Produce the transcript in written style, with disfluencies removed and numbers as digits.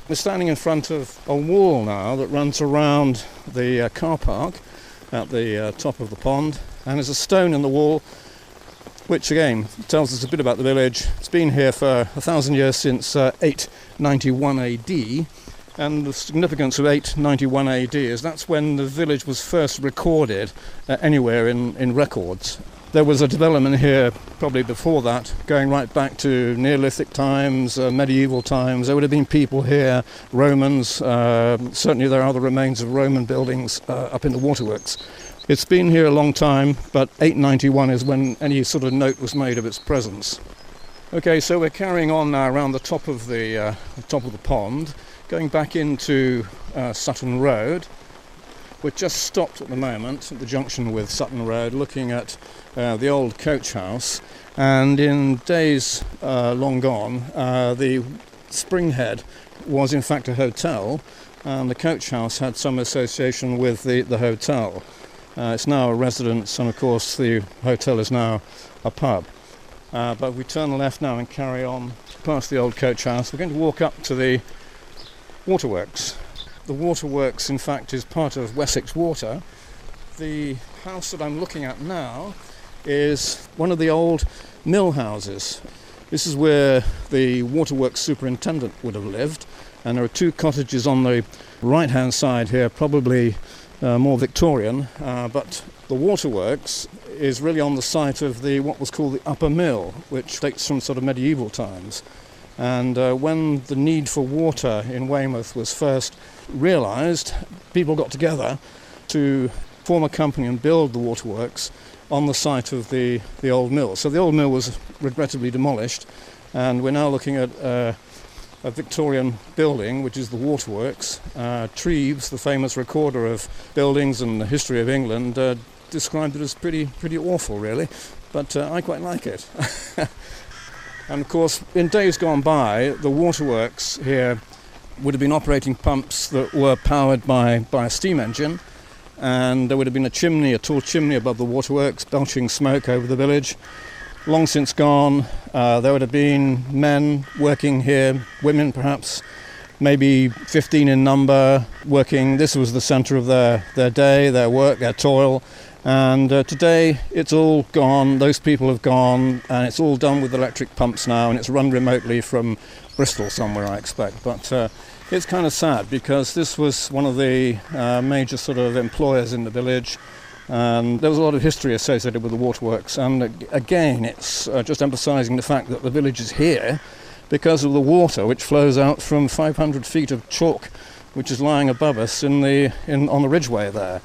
We're standing in front of a wall now that runs around the car park at the top of the pond, and there's a stone in the wall which again tells us a bit about the village. It's been here for 1,000 years, since 891 AD, and the significance of 891 AD is that's when the village was first recorded anywhere in records. There was a development here probably before that, going right back to Neolithic times, medieval times. There would have been people here, Romans, certainly there are the remains of Roman buildings up in the Waterworks. It's been here a long time, but 891 is when any sort of note was made of its presence. Okay, so we're carrying on now around the top of the pond, going back into Sutton Road. We're just stopped at the moment at the junction with Sutton Road, looking at the old coach house. And in days long gone, the Springhead was in fact a hotel, and the coach house had some association with the hotel. It's now a residence, and of course the hotel is now a pub. But we turn left now and carry on past the old coach house. We're going to walk up to the Waterworks. The Waterworks, in fact, is part of Wessex Water. The house that I'm looking at now is one of the old mill houses. This is where the Waterworks superintendent would have lived, and there are two cottages on the right-hand side here, probably more Victorian, but the Waterworks is really on the site of what was called the Upper Mill, which dates from sort of medieval times. And when the need for water in Weymouth was first realised, people got together to form a company and build the Waterworks on the site of the old mill. So the old mill was regrettably demolished, and we're now looking at a Victorian building, which is the Waterworks. Treves, the famous recorder of buildings and the history of England, described it as pretty awful, really, but I quite like it. And of course, in days gone by, the Waterworks here would have been operating pumps that were powered by a steam engine, and there would have been a tall chimney above the Waterworks, belching smoke over the village. Long since gone. There would have been men working here, women perhaps, maybe 15 in number, working. This was the centre of their day, their work, their toil. And today it's all gone, those people have gone, and it's all done with electric pumps now, and it's run remotely from Bristol somewhere, I expect. But it's kind of sad, because this was one of the major sort of employers in the village, and there was a lot of history associated with the Waterworks. And again, it's just emphasising the fact that the village is here because of the water which flows out from 500 feet of chalk which is lying above us on the Ridgeway there.